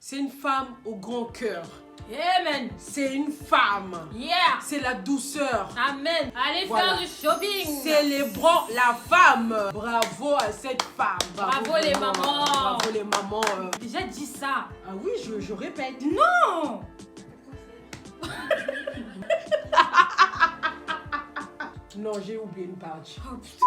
C'est une femme au grand cœur. Amen. C'est une femme. Yeah. C'est la douceur. Amen. Allez Voilà. faire du shopping. Célébrons la femme. Bravo à cette femme. Bravo les vraiment. mamans. Bravo les mamans. Déjà dit ça. Ah oui, je répète. Non. Non, j'ai oublié une page. Oh, putain.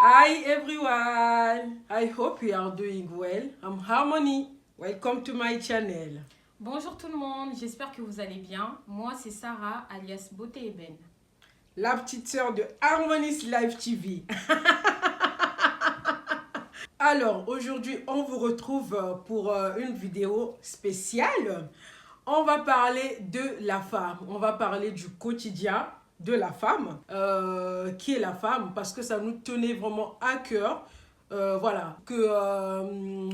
Hi everyone. I hope you are doing well. I'm Harmony. Welcome to my channel. Bonjour tout le monde, j'espère que vous allez bien. Moi c'est Sarah alias Beauté Eben. La petite sœur de Harmony's Live TV. Alors, aujourd'hui, on vous retrouve pour une vidéo spéciale. On va parler de la femme. On va parler du quotidien de la femme. Qui est la femme? Parce que ça nous tenait vraiment à cœur. Voilà, que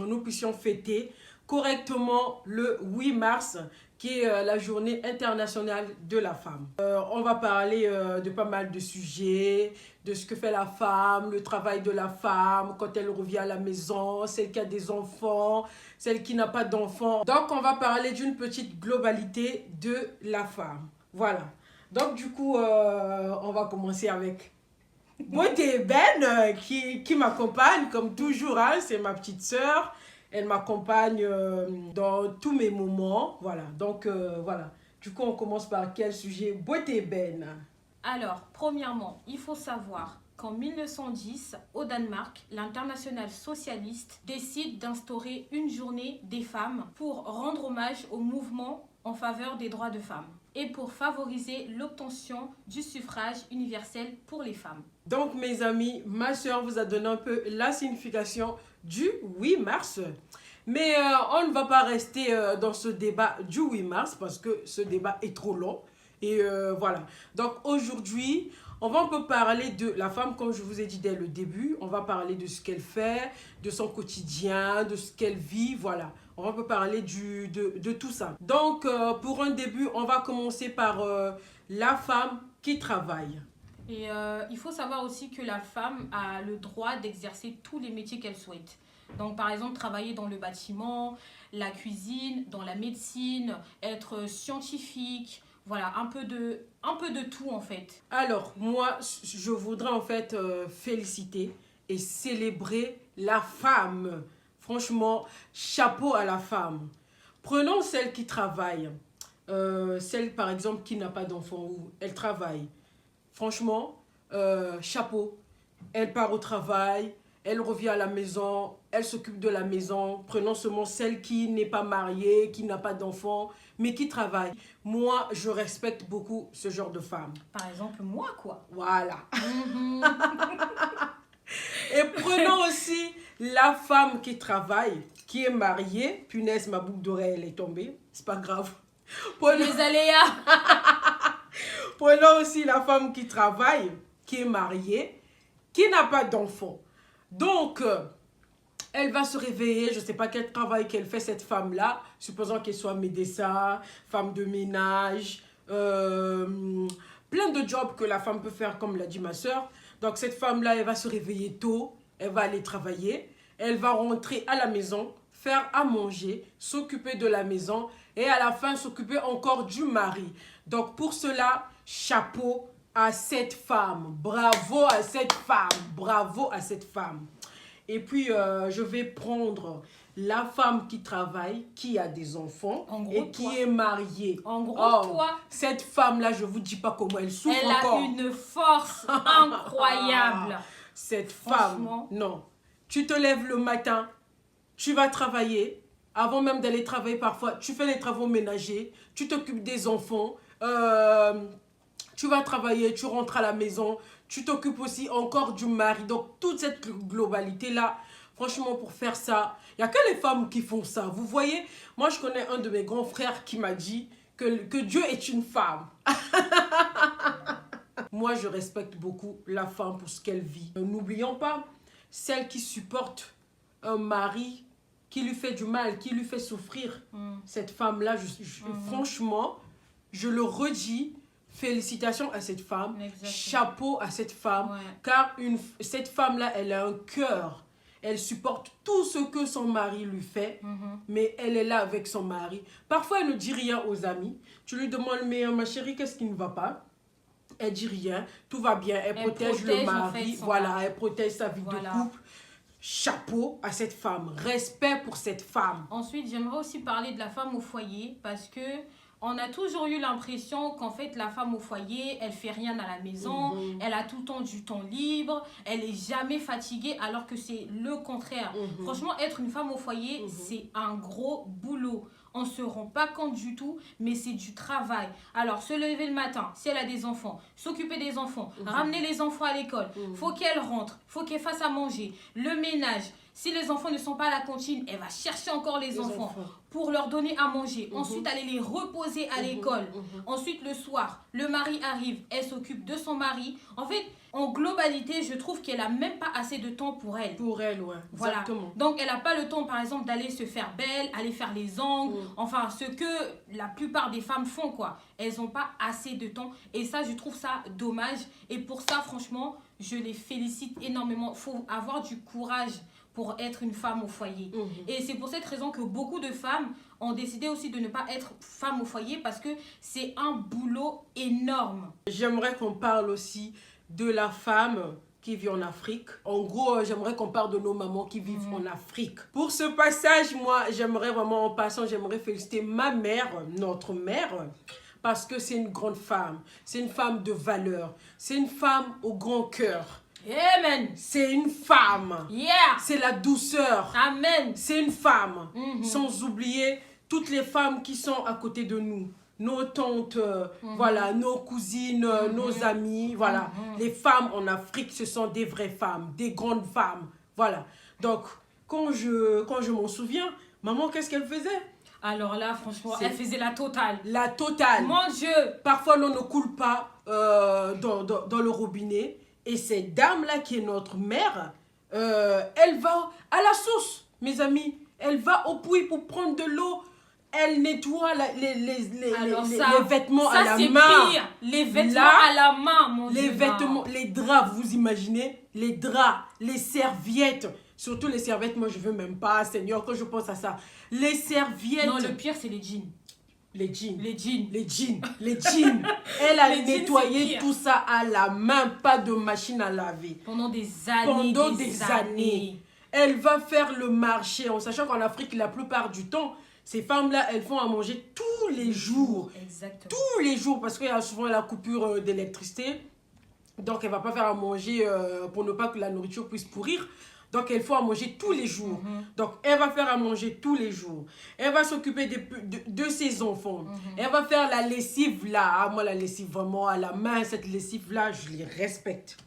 nous puissions fêter correctement le 8 mars, qui est la journée internationale de la femme. On va parler de pas mal de sujets, de ce que fait la femme, le travail de la femme, quand elle revient à la maison, celle qui a des enfants, celle qui n'a pas d'enfants. Donc, on va parler d'une petite globalité de la femme. Voilà. Donc, du coup, on va commencer avec Beauté Eben, qui m'accompagne, comme toujours, hein, c'est ma petite sœur. Elle m'accompagne dans tous mes moments. Voilà, donc voilà. Du coup, on commence par quel sujet? Beauté Eben. Alors, premièrement, il faut savoir qu'en 1910, au Danemark, l'internationale socialiste décide d'instaurer une journée des femmes pour rendre hommage au mouvement en faveur des droits de femmes et pour favoriser l'obtention du suffrage universel pour les femmes. Donc, mes amis, ma soeur vous a donné un peu la signification du 8 mars. Mais on ne va pas rester dans ce débat du 8 mars parce que ce débat est trop long. Et voilà. Donc, aujourd'hui, on va un peu parler de la femme, comme je vous ai dit dès le début. On va parler de ce qu'elle fait, de son quotidien, de ce qu'elle vit. Voilà. On va un peu parler de tout ça. Donc, pour un début, on va commencer par la femme qui travaille. Et il faut savoir aussi que la femme a le droit d'exercer tous les métiers qu'elle souhaite. Donc, par exemple, travailler dans le bâtiment, la cuisine, dans la médecine, être scientifique, voilà, un peu de tout en fait. Alors, moi, je voudrais en fait féliciter et célébrer la femme. Franchement, chapeau à la femme. Prenons celle qui travaille. Celle, par exemple, qui n'a pas d'enfant ou elle travaille. Franchement, chapeau. Elle part au travail, elle revient à la maison, elle s'occupe de la maison. Prenons seulement celle qui n'est pas mariée, qui n'a pas d'enfant, mais qui travaille. Moi, je respecte beaucoup ce genre de femme. Par exemple, moi quoi. Voilà. Et prenons aussi la femme qui travaille, qui est mariée. Punaise, ma boucle d'oreille, elle est tombée. C'est pas grave. Les aléas. Prenons aussi la femme qui travaille, qui est mariée, qui n'a pas d'enfant. Donc, elle va se réveiller, je ne sais pas quel travail qu'elle fait cette femme-là, supposons qu'elle soit médecin, femme de ménage, plein de jobs que la femme peut faire, comme l'a dit ma soeur. Donc, cette femme-là, elle va se réveiller tôt, elle va aller travailler, elle va rentrer à la maison, faire à manger, s'occuper de la maison et à la fin, s'occuper encore du mari. Donc, pour cela, chapeau à cette femme. Bravo à cette femme. Bravo à cette femme. Et puis, je vais prendre la femme qui travaille, qui a des enfants et qui est mariée. En gros, toi, cette femme-là, je ne vous dis pas comment elle souffre elle encore. a une force incroyable. Cette femme, non. Tu te lèves le matin, tu vas travailler. Avant même d'aller travailler parfois, tu fais les travaux ménagers, tu t'occupes des enfants, tu vas travailler, tu rentres à la maison, tu t'occupes aussi encore du mari. Donc, toute cette globalité-là, franchement, pour faire ça, il n'y a que les femmes qui font ça. Vous voyez, moi, je connais un de mes grands frères qui m'a dit que Dieu est une femme. Moi, je respecte beaucoup la femme pour ce qu'elle vit. N'oublions pas, celle qui supporte un mari qui lui fait du mal, qui lui fait souffrir. Cette femme-là, franchement, je le redis, félicitations à cette femme, chapeau à cette femme, car cette femme-là, elle a un cœur. Elle supporte tout ce que son mari lui fait, mais elle est là avec son mari. Parfois, elle ne dit rien aux amis. Tu lui demandes, mais ma chérie, qu'est-ce qui ne va pas? Elle dit rien, tout va bien. Elle protège le mari, en fait, voilà, mari. elle protège sa vie de couple. Chapeau à cette femme, respect pour cette femme. Ensuite, j'aimerais aussi parler de la femme au foyer parce que on a toujours eu l'impression qu'en fait la femme au foyer, elle fait rien à la maison, elle a tout le temps du temps libre, elle est jamais fatiguée alors que c'est le contraire. Franchement, être une femme au foyer, c'est un gros boulot. On ne se rend pas compte du tout, mais c'est du travail. Alors, se lever le matin, si elle a des enfants, s'occuper des enfants, ramener les enfants à l'école, faut qu'elle rentre, faut qu'elle fasse à manger, le ménage. Si les enfants ne sont pas à la cantine, elle va chercher encore les enfants pour leur donner à manger. Ensuite, aller les reposer à l'école. Ensuite, le soir, le mari arrive, elle s'occupe de son mari. En fait, en globalité, je trouve qu'elle n'a même pas assez de temps pour elle. Pour elle, ouais. Voilà. Exactement. Donc, elle n'a pas le temps, par exemple, d'aller se faire belle, aller faire les ongles. Enfin, ce que la plupart des femmes font, quoi. Elles n'ont pas assez de temps. Et ça, je trouve ça dommage. Et pour ça, franchement, je les félicite énormément. Il faut avoir du courage pour être une femme au foyer. Et c'est pour cette raison que beaucoup de femmes ont décidé aussi de ne pas être femme au foyer parce que c'est un boulot énorme. J'aimerais qu'on parle aussi de la femme qui vit en Afrique. En gros, j'aimerais qu'on parle de nos mamans qui vivent en Afrique. Pour ce passage, moi, j'aimerais vraiment, en passant, j'aimerais féliciter ma mère, notre mère, parce que c'est une grande femme. C'est une femme de valeur. C'est une femme au grand cœur. Amen. C'est une femme. Yeah. C'est la douceur. Amen. C'est une femme. Sans oublier toutes les femmes qui sont à côté de nous. Nos tantes, voilà, nos cousines, nos amies, voilà. Les femmes en Afrique, ce sont des vraies femmes, des grandes femmes. Voilà. Donc, quand je m'en souviens, maman, qu'est-ce qu'elle faisait? Alors là, franchement, elle faisait la totale. La totale. Mon Dieu. Parfois, l'eau ne coule pas dans le robinet. Et cette dame-là, qui est notre mère, elle va à la source, mes amis. Elle va au puits pour prendre de l'eau. Elle nettoie les vêtements à la main. Ça, c'est pire. Les vêtements à la main, mon Dieu. Les vêtements, les draps, vous imaginez? Les draps, les serviettes. Surtout les serviettes, moi, je veux même pas, Seigneur, quand je pense à ça. Les serviettes. Non, le pire, c'est les jeans. Les jeans. Les jeans. Les jeans. Les jeans. Elle a nettoyé jeans, tout ça à la main, pas de machine à laver. Pendant des années. Pendant des années. Elle va faire le marché, en sachant qu'en Afrique, la plupart du temps, ces femmes-là, elles font à manger tous les jours. Exactement. Tous les jours, parce qu'il y a souvent la coupure d'électricité. Donc, elle ne va pas faire à manger pour ne pas que la nourriture puisse pourrir. Donc, elle faut à manger tous les jours. Donc, elle va faire à manger tous les jours. Elle va s'occuper de ses enfants. Elle va faire la lessive là. Ah, moi, la lessive vraiment à la main, cette lessive-là, je les respecte.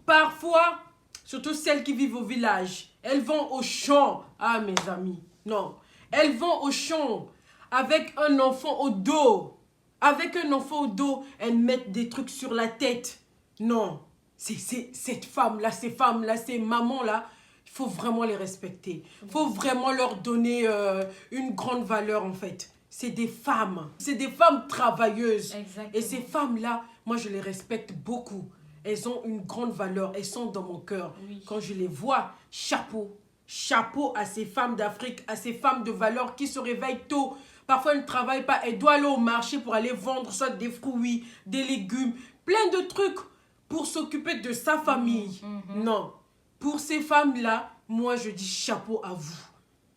Parfois, surtout celles qui vivent au village, elles vont au champ. Ah, mes amis, non. Elles vont au champ avec un enfant au dos. Avec un enfant au dos, elles mettent des trucs sur la tête. Non. C'est cette femme-là, ces femmes-là, ces mamans-là, il faut vraiment les respecter. Il faut vraiment leur donner une grande valeur, en fait. C'est des femmes travailleuses. Exactement. Et ces femmes-là, moi, je les respecte beaucoup. Elles ont une grande valeur, elles sont dans mon cœur. Oui. Quand je les vois, chapeau. Chapeau à ces femmes d'Afrique, à ces femmes de valeur qui se réveillent tôt. Parfois, elles ne travaillent pas, elles doivent aller au marché pour aller vendre soit des fruits, des légumes, plein de trucs pour s'occuper de sa famille. Non. Pour ces femmes-là, moi, je dis chapeau à vous.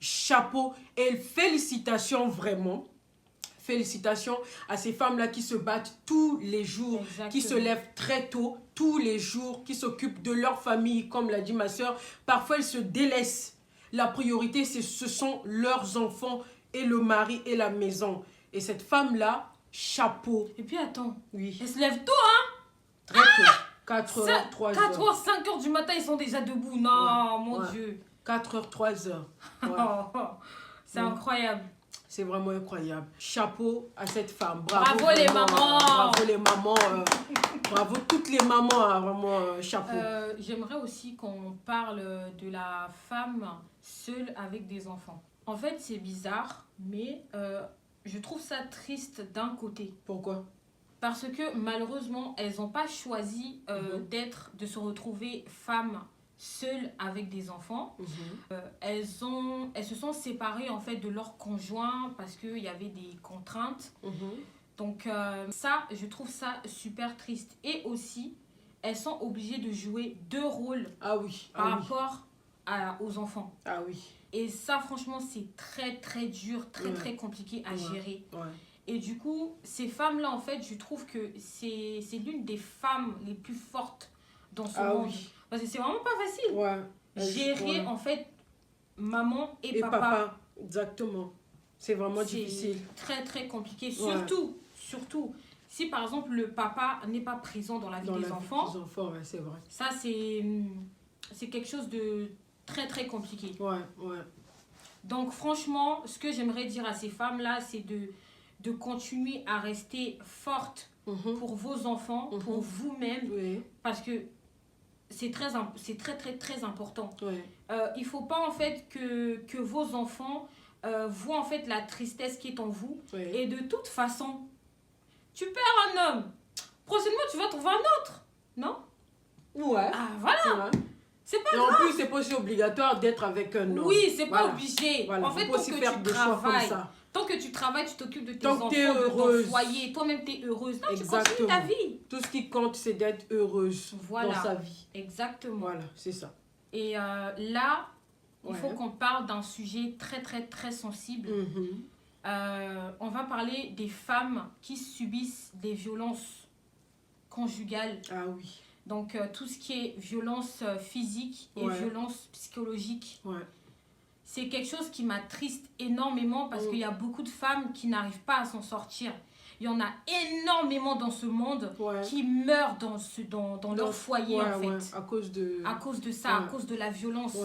Chapeau et félicitations vraiment. Félicitations à ces femmes-là qui se battent tous les jours, Exactement. qui se lèvent très tôt, tous les jours, qui s'occupent de leur famille, comme l'a dit ma soeur. Parfois, elles se délaissent. La priorité, ce sont leurs enfants et le mari et la maison. Et cette femme-là, chapeau. Et puis attends, Oui. elle se lève tôt, hein? Très tôt. 4 heures, 3 heures. 4 heures, 5 heures du matin, ils sont déjà debout. Non, mon Dieu. 4 heures, 3 heures. Ouais. C'est incroyable. C'est vraiment incroyable. Chapeau à cette femme. Bravo les vraiment, mamans. bravo les mamans. Bravo toutes les mamans. Hein, vraiment, chapeau. J'aimerais aussi qu'on parle de la femme seule avec des enfants. En fait, c'est bizarre, mais je trouve ça triste d'un côté. Pourquoi? Parce que malheureusement, elles n'ont pas choisi de se retrouver femmes seules avec des enfants. Elles se sont séparées en fait de leur conjoint parce qu'il y avait des contraintes. Donc ça, je trouve ça super triste. Et aussi, elles sont obligées de jouer 2 rôles par rapport aux enfants. Et ça, franchement, c'est très, très dur, très, très compliqué à gérer. Et du coup, ces femmes-là, en fait, je trouve que c'est l'une des femmes les plus fortes dans ce monde. Parce que c'est vraiment pas facile. Gérer, en fait, maman et papa. Exactement. C'est vraiment difficile. C'est très, très compliqué. Surtout, si par exemple, le papa n'est pas présent dans la vie des enfants. C'est vrai. Ça, c'est quelque chose de très, très compliqué. Donc, franchement, ce que j'aimerais dire à ces femmes-là, c'est de continuer à rester forte pour vos enfants, pour vous-même, parce que c'est très, très, très important. Il ne faut pas, en fait, que vos enfants voient, en fait, la tristesse qui est en vous. Et de toute façon, tu perds un homme. Prochainement, tu vas trouver un autre. Non? Ah, voilà. C'est pas grave. En plus, c'est pas aussi obligatoire d'être avec un homme. Oui, c'est pas obligé. En fait, tant que tu travailles, tu t'occupes de tes enfants, de ton foyer, toi-même t'es heureuse. Non, tu continues ta vie. Tout ce qui compte, c'est d'être heureuse dans sa vie. Exactement. Voilà, c'est ça. Et là, il faut qu'on parle d'un sujet très, très, très sensible. On va parler des femmes qui subissent des violences conjugales. Donc, tout ce qui est violence physique et violence psychologique. C'est quelque chose qui m'attriste énormément parce qu'il y a beaucoup de femmes qui n'arrivent pas à s'en sortir. Il y en a énormément dans ce monde qui meurent dans leur foyer, en fait. À cause de ça, à cause de la violence.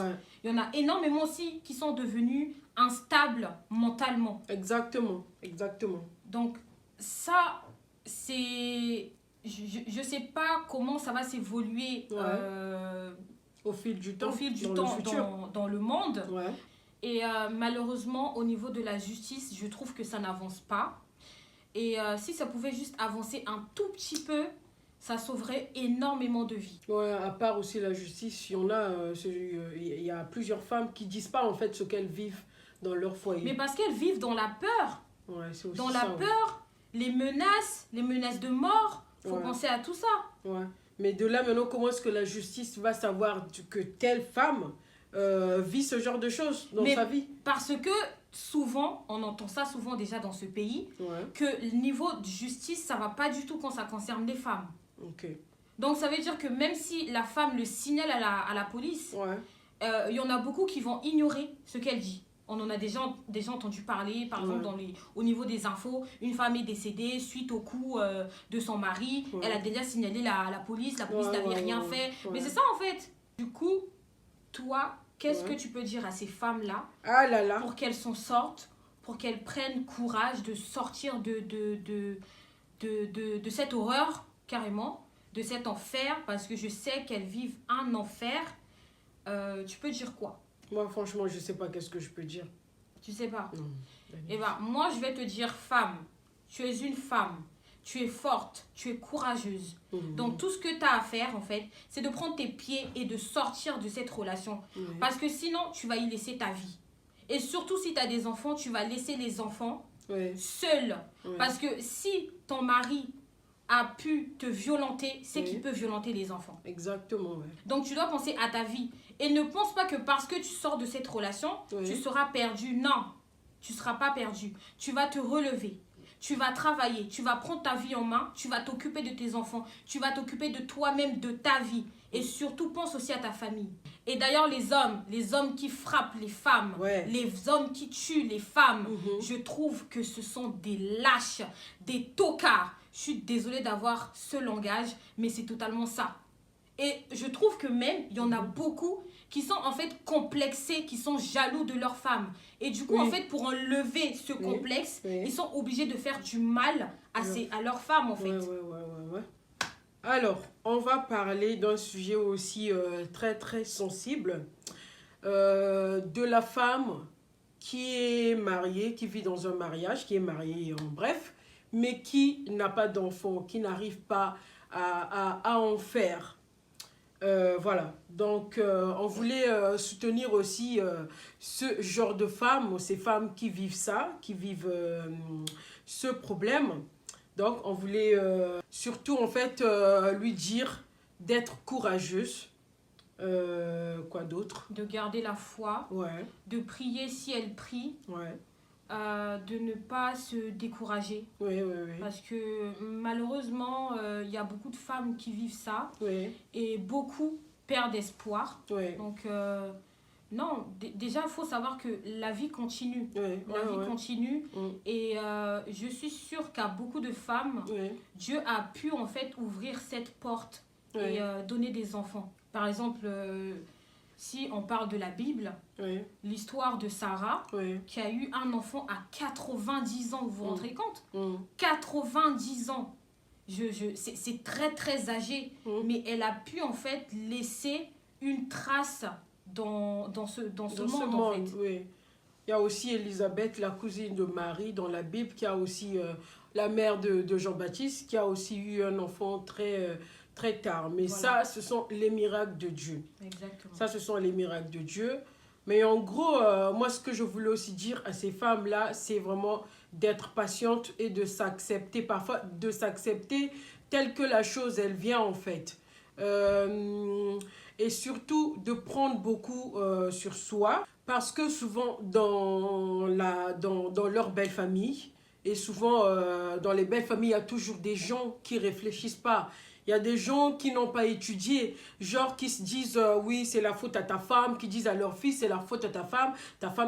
Il y en a énormément aussi qui sont devenus instables mentalement. Exactement. Donc, ça, c'est... Je sais pas comment ça va s'évoluer au fil du temps, dans le monde. Et malheureusement, au niveau de la justice, je trouve que ça n'avance pas. Et si ça pouvait juste avancer un tout petit peu, ça sauverait énormément de vies. À part aussi la justice, il y a plusieurs femmes qui disent pas en fait ce qu'elles vivent dans leur foyer. Mais parce qu'elles vivent dans la peur. C'est aussi dans la peur, les menaces de mort. Faut penser à tout ça. Mais de là maintenant, comment est-ce que la justice va savoir que telle femme vit ce genre de choses dans sa vie? Parce que souvent, on entend ça souvent déjà dans ce pays, que le niveau de justice, ça va pas du tout quand ça concerne les femmes. Donc ça veut dire que même si la femme le signale à la police, il y en a beaucoup qui vont ignorer ce qu'elle dit. On en a déjà entendu parler, par exemple, au niveau des infos. Une femme est décédée suite au coup de son mari. Elle a déjà signalé la police. La police n'avait rien fait. Mais c'est ça, en fait. Du coup, toi, qu'est-ce que tu peux dire à ces femmes-là pour qu'elles s'en sortent, pour qu'elles prennent courage de sortir de cette horreur, carrément, de cet enfer, parce que je sais qu'elles vivent un enfer. Tu peux dire quoi? Moi, franchement, je sais pas qu'est-ce que je peux dire. Tu sais pas? Non. Eh ben, moi, je vais te dire, femme, tu es une femme, tu es forte, tu es courageuse. Donc, tout ce que tu as à faire, en fait, c'est de prendre tes pieds et de sortir de cette relation. Parce que sinon, tu vas y laisser ta vie. Et surtout, si tu as des enfants, tu vas laisser les enfants seuls. Parce que si ton mari a pu te violenter, c'est qu'il peut violenter les enfants. Exactement, Donc, tu dois penser à ta vie. Et ne pense pas que parce que tu sors de cette relation, tu seras perdu. Non, tu ne seras pas perdu. Tu vas te relever. Tu vas travailler. Tu vas prendre ta vie en main. Tu vas t'occuper de tes enfants. Tu vas t'occuper de toi-même, de ta vie. Et surtout, pense aussi à ta famille. Et d'ailleurs, les hommes qui frappent les femmes, les hommes qui tuent les femmes, je trouve que ce sont des lâches, des tocards. Je suis désolée d'avoir ce langage, mais c'est totalement ça. Et je trouve que même, il y en a beaucoup qui sont en fait complexés, qui sont jaloux de leur femme. Et du coup, en fait, pour enlever ce complexe, ils sont obligés de faire du mal à leur femme, en fait. Alors, on va parler d'un sujet aussi très, très sensible. De la femme qui est mariée, qui vit dans un mariage, qui est mariée en bref, mais qui n'a pas d'enfant, qui n'arrive pas à en faire. Voilà, donc on voulait soutenir aussi ce genre de femmes, ces femmes qui vivent ça, qui vivent ce problème. Donc on voulait surtout en fait lui dire d'être courageuse. Quoi d'autre? De garder la foi, Ouais, de prier si elle prie, ouais, de ne pas se décourager. oui, oui, oui. Parce que malheureusement, il y a beaucoup de femmes qui vivent ça Oui, et beaucoup perdent espoir. oui, Donc, non, déjà, il faut savoir que la vie continue. oui, La vie ouais, continue ouais. et je suis sûre qu'à beaucoup de femmes, Oui, Dieu a pu en fait ouvrir cette porte oui, et donner des enfants. Par exemple, si on parle de la Bible, oui, l'histoire de Sarah, oui. qui a eu un enfant à 90 ans, vous vous rendez compte? Mm, 90 ans. C'est très très âgé, mm. mais elle a pu en fait laisser une trace dans ce Dans ce monde en monde, fait. oui. Il y a aussi Élisabeth, la cousine de Marie, dans la Bible, qui a aussi la mère de Jean-Baptiste, qui a aussi eu un enfant très tard. Mais Voilà. ça, ce sont les miracles de Dieu. Exactement. Ça, ce sont les miracles de Dieu. Mais en gros, moi, ce que je voulais aussi dire à ces femmes-là, c'est vraiment d'être patiente et de s'accepter, parfois de s'accepter telle que la chose, elle vient en fait. Et surtout de prendre beaucoup sur soi, parce que souvent dans leur belle famille, et souvent dans les belles familles, il y a toujours des gens qui réfléchissent pas. Il y a des gens qui n'ont pas étudié, genre qui se disent oui, c'est la faute à ta femme, qui disent à leur fils c'est la faute à ta femme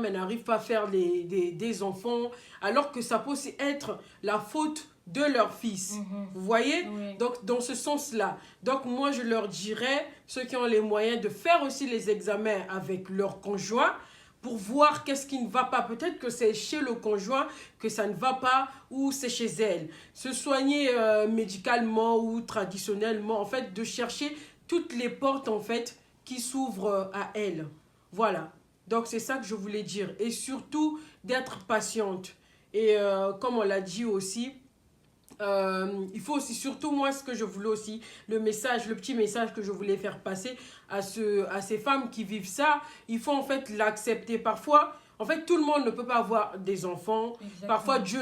elle n'arrive pas à faire des enfants, alors que ça peut aussi être la faute de leur fils. Vous voyez? Oui. Donc, dans ce sens-là. Donc, moi, je leur dirais, ceux qui ont les moyens de faire aussi les examens avec leur conjoint, pour voir qu'est-ce qui ne va pas. Peut-être que c'est chez le conjoint que ça ne va pas ou c'est chez elle. Se soigner médicalement ou traditionnellement, en fait, de chercher toutes les portes, en fait, qui s'ouvrent à elle. Voilà. Donc, c'est ça que je voulais dire. Et surtout, d'être patiente. Et comme on l'a dit aussi, il faut aussi, surtout moi, ce que je voulais aussi, le petit message que je voulais faire passer à ces femmes qui vivent ça, il faut en fait l'accepter. Parfois, en fait, tout le monde ne peut pas avoir des enfants. Exactement. Parfois, Dieu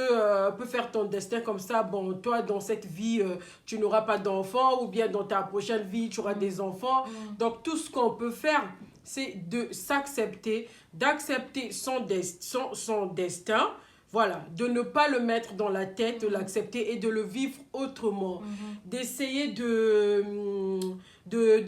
peut faire ton destin comme ça. Bon, toi, dans cette vie, tu n'auras pas d'enfants, ou bien dans ta prochaine vie, tu auras des enfants. Donc, tout ce qu'on peut faire, c'est de s'accepter, d'accepter son destin. Voilà, de ne pas le mettre dans la tête, de l'accepter et de le vivre autrement. D'essayer de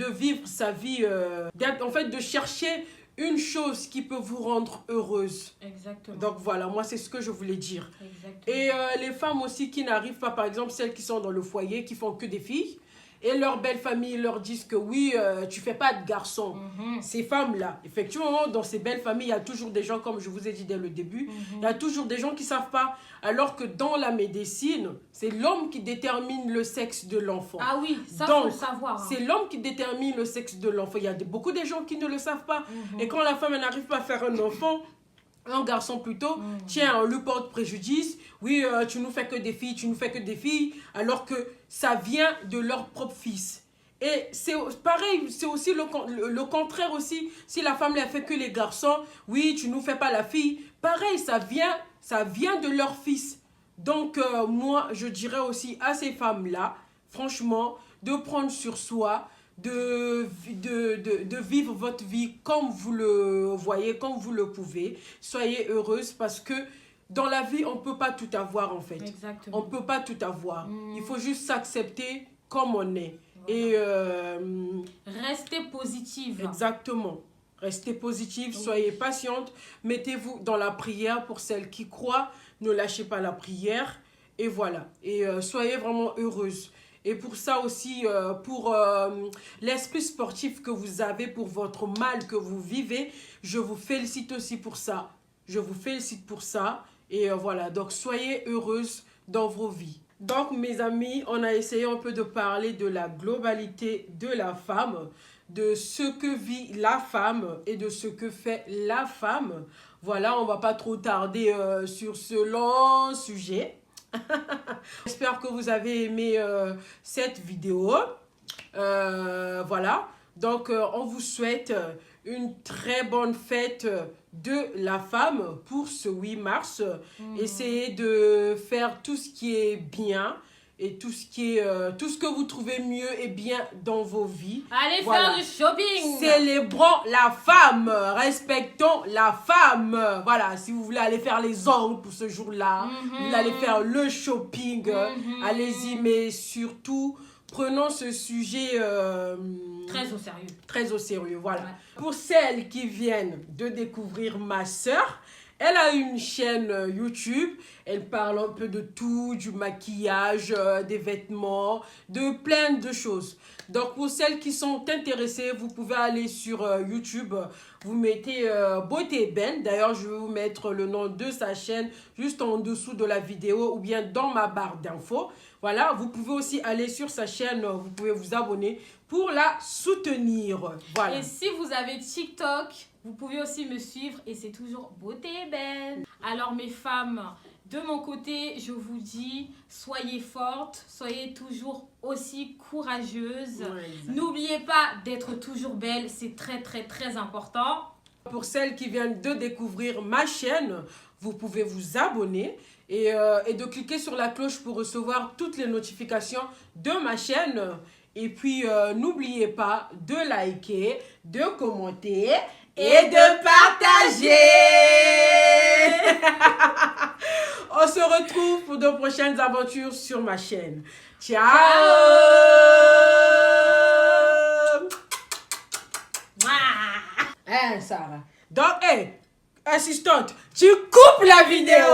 vivre sa vie, en fait, de chercher une chose qui peut vous rendre heureuse. Exactement. Donc voilà, moi c'est ce que je voulais dire. Exactement. Et les femmes aussi qui n'arrivent pas, par exemple celles qui sont dans le foyer, qui font que des filles, et leur belle famille leur disent que oui, tu fais pas de garçon. Ces femmes-là, effectivement, dans ces belles familles, il y a toujours des gens, comme je vous ai dit dès le début, il y a toujours des gens qui savent pas. Alors que dans la médecine, c'est l'homme qui détermine le sexe de l'enfant. Ah oui, ça donc, faut le savoir. Hein. C'est l'homme qui détermine le sexe de l'enfant. Il y a beaucoup de gens qui ne le savent pas. Et quand la femme n'arrive pas à faire un enfant, un garçon plutôt, tiens, on lui porte préjudice. Oui, tu nous fais que des filles, tu nous fais que des filles, alors que ça vient de leur propre fils. Et c'est pareil, c'est aussi le contraire aussi. Si la femme n'a fait que les garçons, oui, tu nous fais pas la fille. Pareil, ça vient de leur fils. Donc, moi, je dirais aussi à ces femmes-là, franchement, de prendre sur soi, de vivre votre vie comme vous le voyez, comme vous le pouvez. Soyez heureuse parce que dans la vie, on ne peut pas tout avoir en fait. Exactement. On ne peut pas tout avoir. Il faut juste s'accepter comme on est. Voilà. Et restez positive. Exactement. Restez positive, soyez patiente. Mettez-vous dans la prière pour celles qui croient. Ne lâchez pas la prière. Et voilà. Et soyez vraiment heureuse. Et pour ça aussi, pour l'esprit sportif que vous avez, pour votre mal que vous vivez, je vous félicite aussi pour ça. Je vous félicite pour ça. Et voilà, donc soyez heureuses dans vos vies. Donc mes amis, on a essayé un peu de parler de la globalité de la femme, de ce que vit la femme et de ce que fait la femme. Voilà, on ne va pas trop tarder sur ce long sujet. J'espère que vous avez aimé cette vidéo. Voilà. Donc, on vous souhaite une très bonne fête de la femme pour ce 8 mars. Essayez de faire tout ce qui est bien et tout ce que vous trouvez mieux et bien dans vos vies. Allez faire du shopping. Célébrons la femme, respectons la femme. Voilà, si vous voulez aller faire les ongles pour ce jour-là, vous voulez aller faire le shopping, allez-y, mais surtout prenons ce sujet très au sérieux. Très au sérieux, voilà. Ouais. Pour celles qui viennent de découvrir ma sœur, elle a une chaîne YouTube, elle parle un peu de tout, du maquillage, des vêtements, de plein de choses. Donc pour celles qui sont intéressées, vous pouvez aller sur YouTube, vous mettez Beauté Ben. D'ailleurs, je vais vous mettre le nom de sa chaîne juste en dessous de la vidéo ou bien dans ma barre d'infos. Voilà, vous pouvez aussi aller sur sa chaîne, vous pouvez vous abonner pour la soutenir. Voilà. Et si vous avez TikTok, vous pouvez aussi me suivre et c'est toujours Beauté Ben. Alors mes femmes, de mon côté, je vous dis, soyez fortes, soyez toujours aussi courageuses. Ouais, n'oubliez pas d'être toujours belle, c'est très très très important. Pour celles qui viennent de découvrir ma chaîne, vous pouvez vous abonner et de cliquer sur la cloche pour recevoir toutes les notifications de ma chaîne. Et puis, n'oubliez pas de liker, de commenter et de partager. On se retrouve pour de prochaines aventures sur ma chaîne. Ciao. Hein, Sarah. Donc, assistante, tu coupes la vidéo.